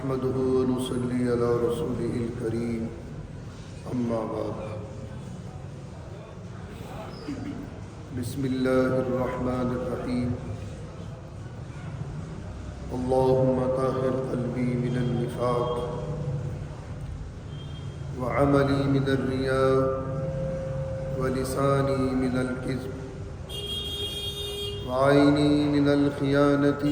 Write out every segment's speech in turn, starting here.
نحمده ونصلي على رسوله الكريم أما بعد بسم الله الرحمن الرحيم اللهم طهر قلبي من النفاق وعملي من الرياء ولساني من الكذب وعيني من الخيانة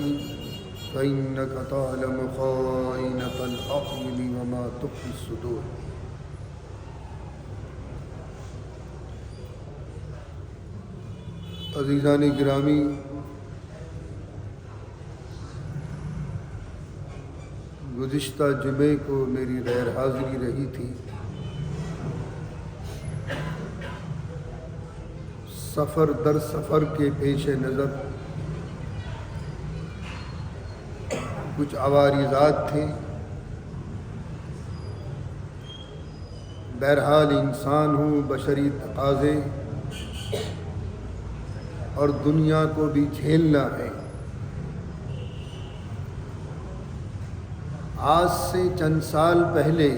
فإنك تعلم خائنة الأعين وما تخفي الصدور. عزیزان گرامی، گزشتہ جمعے کو میری غیر حاضری رہی تھی. سفر در سفر کے پیش نظر کچھ عوارضات تھے. بہرحال انسان ہوں، بشری تقاضے اور دنیا کو بھی جھیلنا ہے. آج سے چند سال پہلے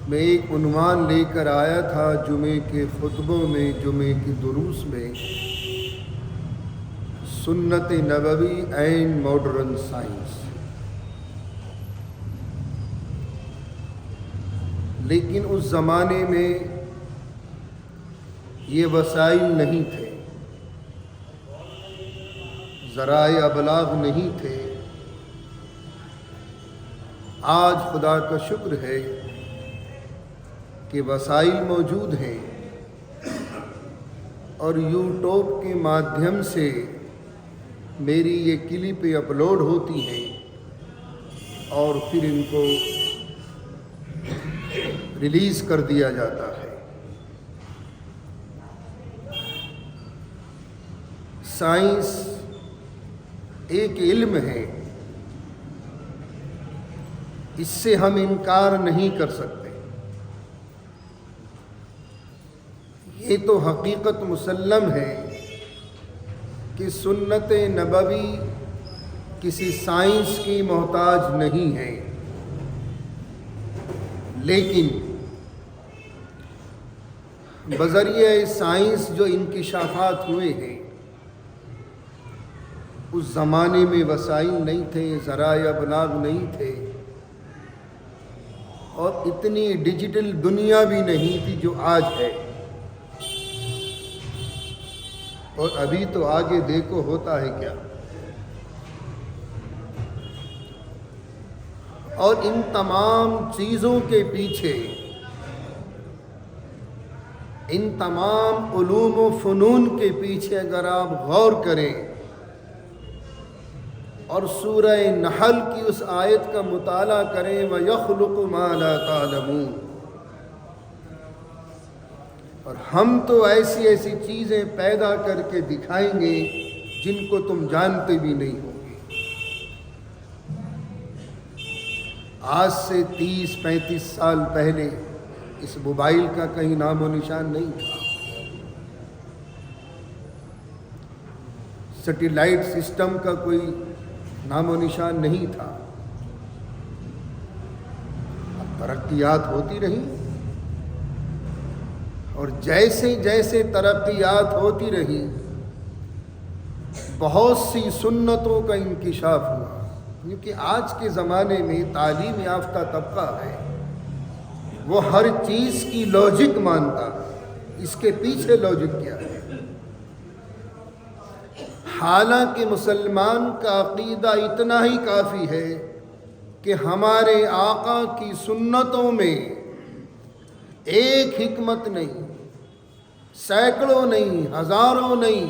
میں ایک عنوان لے کر آیا تھا جمعے کے خطبوں میں، جمعے کی دروس میں، سنت نبوی اینڈ ماڈرن سائنس. لیکن اس زمانے میں یہ وسائل نہیں تھے، ذرائع ابلاغ نہیں تھے. آج خدا کا شکر ہے کہ وسائل موجود ہیں اور یوٹیوب کے مادھیم سے میری یہ کلپیں اپلوڈ ہوتی ہیں اور پھر ان کو ریلیز کر دیا جاتا ہے. سائنس ایک علم ہے، اس سے ہم انکار نہیں کر سکتے. یہ تو حقیقت مسلم ہے کہ سنت نبوی کسی سائنس کی محتاج نہیں ہے. لیکن بذریعہ سائنس جو انکشافات ہوئے ہیں، اس زمانے میں وسائل نہیں تھے، ذرائع ابلاغ نہیں تھے اور اتنی ڈیجیٹل دنیا بھی نہیں تھی جو آج ہے. اور ابھی تو آگے دیکھو ہوتا ہے کیا. اور ان تمام چیزوں کے پیچھے، ان تمام علوم و فنون کے پیچھے اگر آپ غور کریں اور سورہ نحل کی اس آیت کا مطالعہ کریں وَيَخْلُقُ مَا لَا تَعْلَمُونَ، اور ہم تو ایسی ایسی چیزیں پیدا کر کے دکھائیں گے جن کو تم جانتے بھی نہیں ہو گے. آج سے 30-35 سال پہلے اس موبائل کا کہیں نام و نشان نہیں تھا. سیٹلائٹ سسٹم کا کوئی نام و نشان نہیں تھا. اب ترقیات ہوتی رہی اور جیسے جیسے ترقیات ہوتی رہی بہت سی سنتوں کا انکشاف ہوا. کیونکہ آج کے زمانے میں تعلیم یافتہ طبقہ ہے، وہ ہر چیز کی لاجک مانتا ہے. اس کے پیچھے لاجک کیا ہے؟ حالانکہ مسلمان کا عقیدہ اتنا ہی کافی ہے کہ ہمارے آقا کی سنتوں میں ایک حکمت نہیں، سینکڑوں نہیں، ہزاروں نہیں،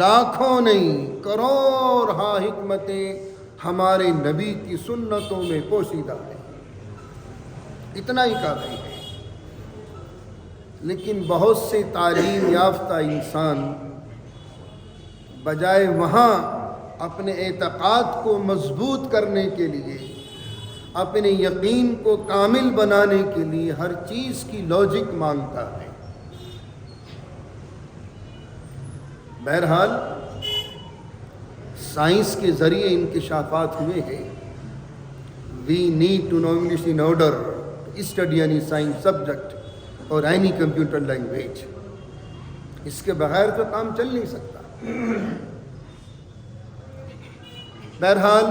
لاکھوں نہیں، کروڑ حکمتیں ہمارے نبی کی سنتوں میں پوشیدہ ہیں. اتنا ہی کافی ہے. لیکن بہت سے تعلیم یافتہ انسان بجائے وہاں اپنے اعتقاد کو مضبوط کرنے کے لیے، اپنے یقین کو کامل بنانے کے لیے ہر چیز کی لاجک مانگتا ہے. بہرحال سائنس کے ذریعے انکشافات ہوئے ہیں. We need to know English in order to study any science subject or any computer language. اس کے بغیر تو کام چل نہیں سکتا. بہرحال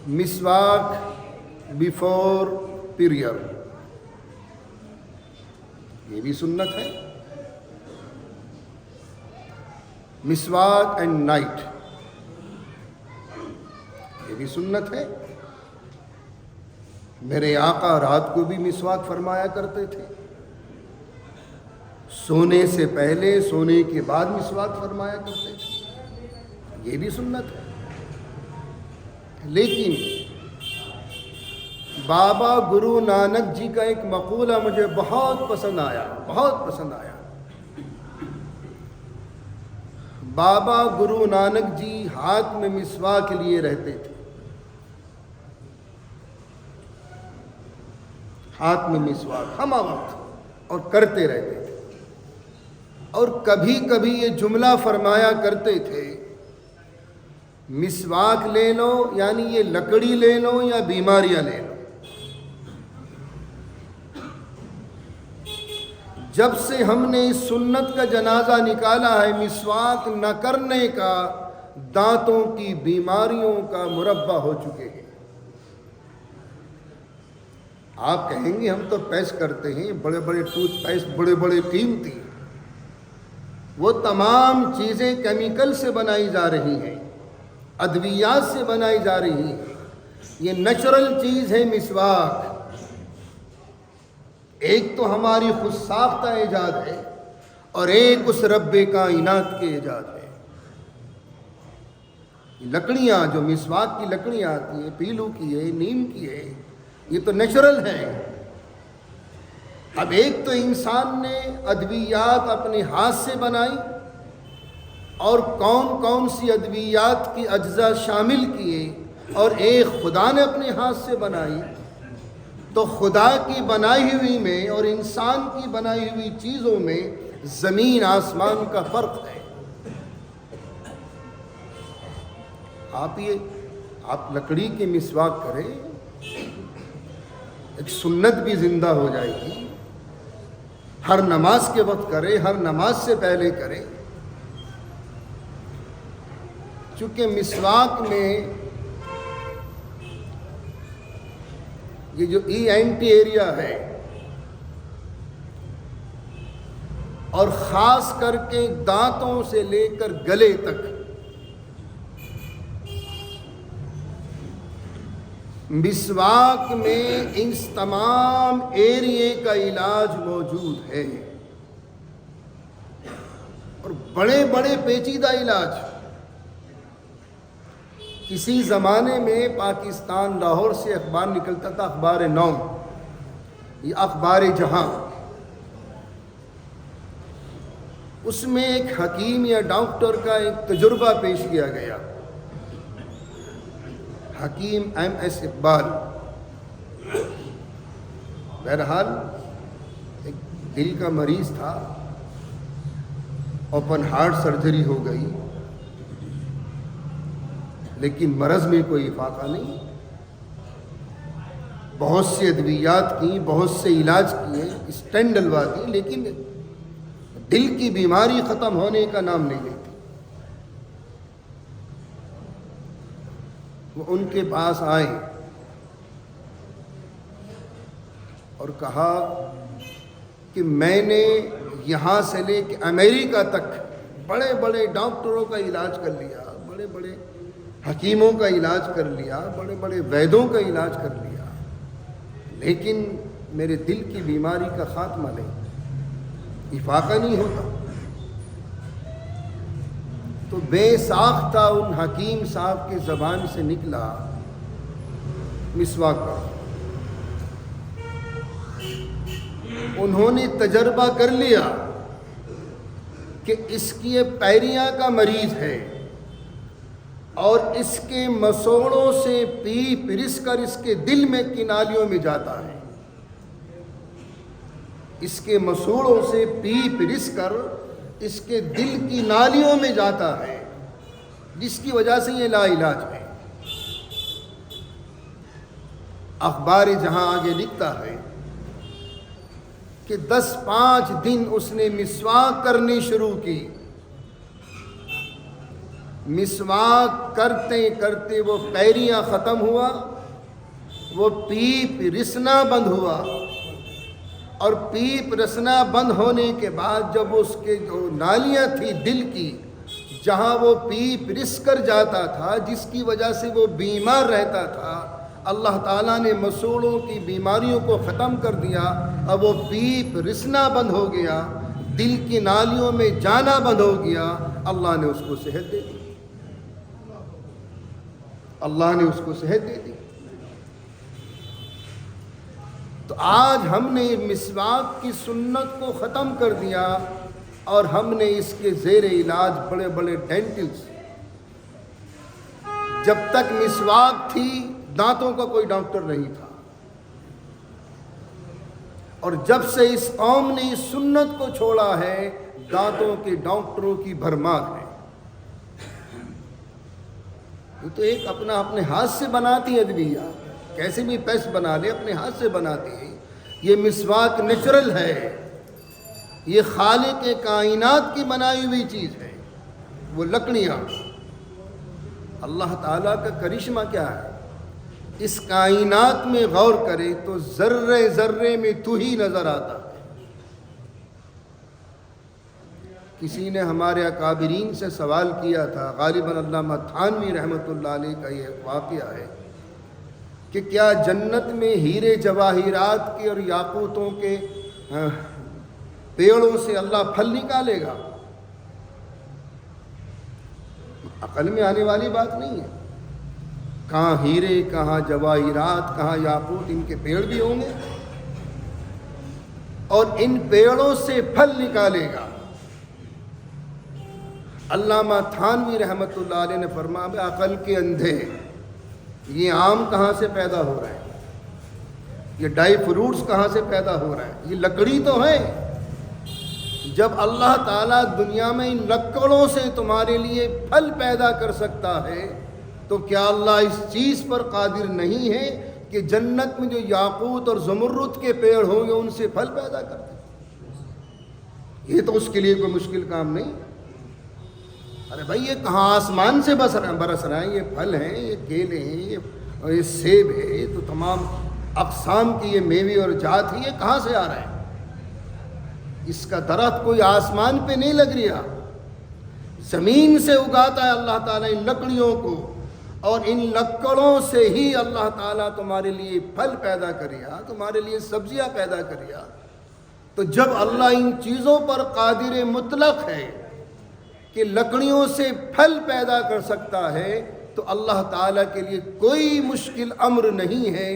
مسواک بیفور پیریڈ یہ بھی سنت ہے. مسواک اینڈ نائٹ یہ بھی سنت ہے. میرے آقا رات کو بھی مسواک فرمایا کرتے تھے. سونے سے پہلے سونے کے بعد مسواک فرمایا کرتے تھے. یہ بھی سنت ہے. لیکن بابا گرو نانک جی کا ایک مقولہ مجھے بہت پسند آیا. بابا گرو نانک جی ہاتھ میں مسواک لیے رہتے تھے. ہاتھ میں مسواک ہمہ وقت اور کرتے رہتے تھے. اور کبھی کبھی یہ جملہ فرمایا کرتے تھے مسواک لے لو یعنی یہ لکڑی لے لو یا بیماریاں لے لو. جب سے ہم نے اس سنت کا جنازہ نکالا ہے مسواک نہ کرنے کا دانتوں کی بیماریوں کا مربع ہو چکے ہیں. آپ کہیں گے ہم تو پیسٹ کرتے ہیں بڑے بڑے ٹوتھ پیسٹ بڑے بڑے قیمتی. وہ تمام چیزیں کیمیکل سے بنائی جا رہی ہیں, ادویات سے بنائی جا رہی ہیں. یہ نیچرل چیز ہے مسواک. ایک تو ہماری خود ساختہ ایجاد ہے اور ایک اس رب کائنات کے ایجاد ہے. لکڑیاں جو مسواک کی لکڑیاں آتی ہیں پیلو کی ہے نیم کی ہے یہ تو نیچرل ہے. اب ایک تو انسان نے ادویات اپنے ہاتھ سے بنائی اور کون کون سی ادویات کی اجزاء شامل کیے اور ایک خدا نے اپنے ہاتھ سے بنائی. تو خدا کی بنائی ہوئی میں اور انسان کی بنائی ہوئی چیزوں میں زمین آسمان کا فرق ہے. آپ لکڑی کی مسواک کریں ایک سنت بھی زندہ ہو جائے گی. ہر نماز کے وقت کرے, ہر نماز سے پہلے کرے. چونکہ مسواک میں یہ جو اینٹی ایریا ہے اور خاص کر کے دانتوں سے لے کر گلے تک مسواک میں ان تمام ایریے کا علاج موجود ہے اور بڑے بڑے پیچیدہ علاج. کسی زمانے میں پاکستان لاہور سے اخبار نکلتا تھا, اخبار نوم یہ اخبار جہاں. اس میں ایک حکیم یا ڈاکٹر کا ایک تجربہ پیش کیا گیا. حکیم ایم ایس اقبال. بہرحال ایک دل کا مریض تھا, اوپن ہارٹ سرجری ہو گئی لیکن مرض میں کوئی افاقہ نہیں. بہت سے ادویات کی, بہت سے علاج کیے, اسٹینٹ ڈلوا دی, لیکن دل کی بیماری ختم ہونے کا نام نہیں لیتی. وہ ان کے پاس آئے اور کہا کہ میں نے یہاں سے لے کے امریکہ تک بڑے بڑے ڈاکٹروں کا علاج کر لیا, بڑے بڑے حکیموں کا علاج کر لیا, بڑے بڑے ویدوں کا علاج کر لیا, لیکن میرے دل کی بیماری کا خاتمہ نہیں, افاقہ نہیں ہوتا. تو بے ساختہ ان حکیم صاحب کی زبان سے نکلا مسواک کا. انہوں نے تجربہ کر لیا کہ اس کی یہ پیریا کا مریض ہے اور اس کے مسوڑوں سے پی پرس کر اس کے دل میں کنالیوں میں جاتا ہے. اس کے مسوڑوں سے پی پرس کر اس کے دل کی نالیوں میں جاتا ہے، جس کی وجہ سے یہ لا علاج ہے۔ اخبار جہاں آگے لکھتا ہے کہ 10-5 دن اس نے مسواک کرنی شروع کی، مسواک کرتے کرتے وہ پیریاں ختم ہوا، وہ پیپ رسنا بند ہوا، اور پیپ رسنا بند ہونے کے بعد جب اس کے جو نالیاں تھی دل کی، جہاں وہ پیپ رس کر جاتا تھا، جس کی وجہ سے وہ بیمار رہتا تھا، اللہ تعالیٰ نے مسوڑوں کی بیماریوں کو ختم کر دیا۔ اب وہ پیپ رسنا بند ہو گیا، دل کی نالیوں میں جانا بند ہو گیا، اللہ نے اس کو صحت دے دی، اللہ نے اس کو صحت دے دی۔ تو آج ہم نے مسواک کی سنت کو ختم کر دیا، اور ہم نے اس کے زیر علاج بڑے بڑے ڈینٹلز، جب تک مسواک تھی دانتوں کا کوئی ڈاکٹر نہیں تھا، اور جب سے اس قوم نے اس سنت کو چھوڑا ہے دانتوں کے ڈاکٹروں کی بھرمار ہے۔ یہ تو ایک اپنے ہاتھ سے بناتی ادویہ، کیسے بھی پیسٹ بنا لے اپنے ہاتھ سے بناتی ہے۔ یہ مسواک نیچرل ہے، یہ خالق کائنات کی بنائی ہوئی چیز ہے۔ وہ لکڑیاں، اللہ تعالیٰ کا کرشمہ کیا ہے؟ اس کائنات میں غور کرے تو ذرے ذرے میں تو ہی نظر آتا ہے۔ کسی نے ہمارے اکابرین سے سوال کیا تھا، غالباً علامہ تھانوی رحمۃ اللہ علیہ کا یہ واقعہ ہے، کہ کیا جنت میں ہیرے جواہرات کے اور یاقوتوں کے پیڑوں سے اللہ پھل نکالے گا؟ عقل میں آنے والی بات نہیں ہے۔ کہاں ہیرے، کہاں جواہرات، کہاں یاقوت، ان کے پیڑ بھی ہوں گے، اور ان پیڑوں سے پھل نکالے گا۔ علامہ تھانوی رحمۃ اللہ علیہ نے فرمایا، عقل کے اندھے، یہ آم کہاں سے پیدا ہو رہا ہے؟ یہ ڈرائی فروٹس کہاں سے پیدا ہو رہا ہے؟ یہ لکڑی تو ہے۔ جب اللہ تعالیٰ دنیا میں ان لکڑوں سے تمہارے لیے پھل پیدا کر سکتا ہے، تو کیا اللہ اس چیز پر قادر نہیں ہے کہ جنت میں جو یاقوت اور زمرد کے پیڑ ہوں گے ان سے پھل پیدا کر دے؟ یہ تو اس کے لیے کوئی مشکل کام نہیں۔ ارے بھائی، یہ کہاں آسمان سے برس رہا ہے؟ یہ پھل ہیں، یہ کیلے ہیں، یہ سیب ہے، یہ تو تمام اقسام کی یہ میوے اور جات ہے، یہ کہاں سے آ رہا ہے؟ اس کا درخت کوئی آسمان پہ نہیں لگ رہا، زمین سے اگاتا ہے اللہ تعالیٰ ان لکڑیوں کو، اور ان لکڑوں سے ہی اللہ تعالیٰ تمہارے لیے پھل پیدا کریا، تمہارے لیے سبزیاں پیدا کریا۔ تو جب اللہ ان چیزوں پر قادر مطلق ہے کہ لکڑیوں سے پھل پیدا کر سکتا ہے، تو اللہ تعالیٰ کے لیے کوئی مشکل امر نہیں ہے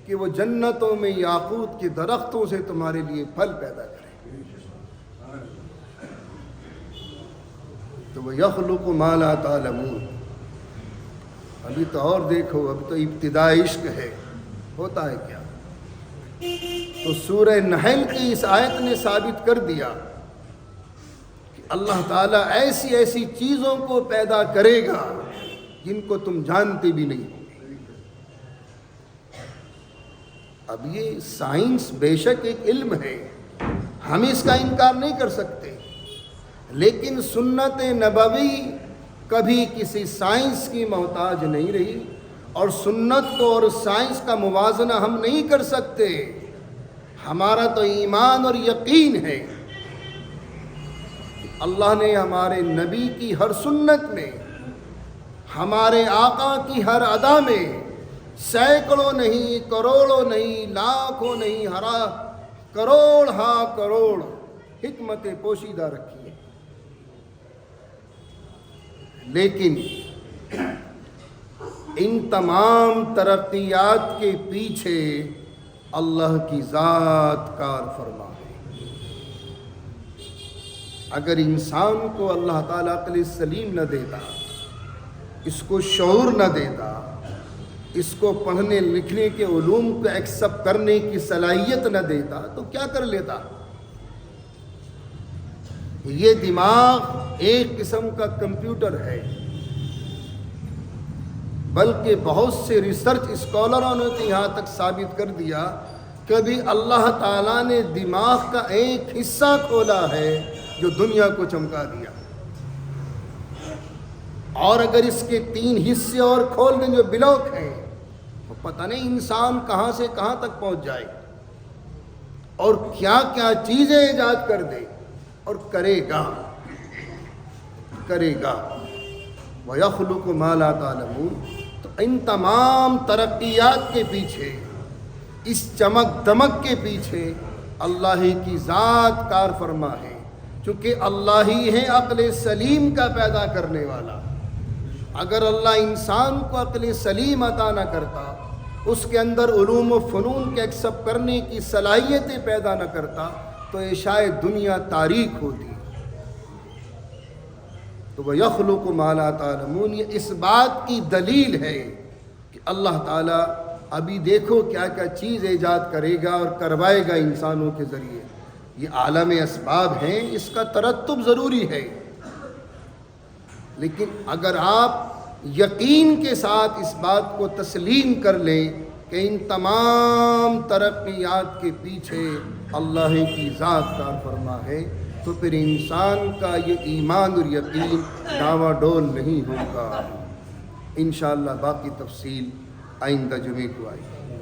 کہ وہ جنتوں میں یاقوت کے درختوں سے تمہارے لیے پھل پیدا کرے۔ تو وہ یخلق ما لا تعلمون۔ ابھی تو اور دیکھو، اب تو ابتدا عشق ہے، ہوتا ہے کیا؟ تو سورہ نحل کی اس آیت نے ثابت کر دیا کہ اللہ تعالیٰ ایسی ایسی چیزوں کو پیدا کرے گا جن کو تم جانتے بھی نہیں ہو۔ اب یہ سائنس بے شک ایک علم ہے، ہم اس کا انکار نہیں کر سکتے، لیکن سنت نبوی کبھی کسی سائنس کی محتاج نہیں رہی، اور سنت کو اور سائنس کا موازنہ ہم نہیں کر سکتے۔ ہمارا تو ایمان اور یقین ہے کہ اللہ نے ہمارے نبی کی ہر سنت میں، ہمارے آقا کی ہر ادا میں سینکڑوں نہیں، کروڑوں نہیں، لاکھوں نہیں، کروڑ ہاں کروڑ حکمتیں پوشیدہ رکھی ہیں۔ لیکن ان تمام ترقیات کے پیچھے اللہ کی ذات کار فرما ہے۔ اگر انسان کو اللہ تعالیٰ عقل سلیم نہ دیتا، اس کو شعور نہ دیتا، اس کو پڑھنے لکھنے کے علوم کو ایکسپٹ کرنے کی صلاحیت نہ دیتا، تو کیا کر لیتا؟ یہ دماغ ایک قسم کا کمپیوٹر ہے، بلکہ بہت سے ریسرچ اسکالروں نے تو یہاں تک ثابت کر دیا کہ ابھی اللہ تعالیٰ نے دماغ کا ایک حصہ کھولا ہے جو دنیا کو چمکا دیا، اور اگر اس کے 3 حصے اور کھول دیں جو بلاک ہیں تو پتہ نہیں انسان کہاں سے کہاں تک پہنچ جائے اور کیا کیا چیزیں ایجاد کر دے اور کرے گا۔ وَيَخْلُقُ مَا لَا تَعْلَمُونَ۔ تو ان تمام ترقیات کے پیچھے، اس چمک دمک کے پیچھے اللہ ہی کی ذات کار فرما ہے، چونکہ اللہ ہی ہے عقل سلیم کا پیدا کرنے والا۔ اگر اللہ انسان کو عقل سلیم عطا نہ کرتا، اس کے اندر علوم و فنون کے ایکسپٹ کرنے کی صلاحیتیں پیدا نہ کرتا، تو یہ شاید دنیا تاریک ہوتی۔ تو وَيَخْلُقُ مَا لَا تَعْلَمُونَ، یہ اس بات کی دلیل ہے کہ اللہ تعالیٰ ابھی دیکھو کیا کیا چیز ایجاد کرے گا اور کروائے گا انسانوں کے ذریعے۔ یہ عالم اسباب ہیں، اس کا ترتب ضروری ہے، لیکن اگر آپ یقین کے ساتھ اس بات کو تسلیم کر لیں کہ ان تمام ترقیات کے پیچھے اللہ کی ذات کار فرما ہے، تو پھر انسان کا یہ ایمان اور یقین ڈاواں ڈول نہیں ہوگا۔ انشاءاللہ باقی تفصیل آئندہ جمعے کو آئے گی۔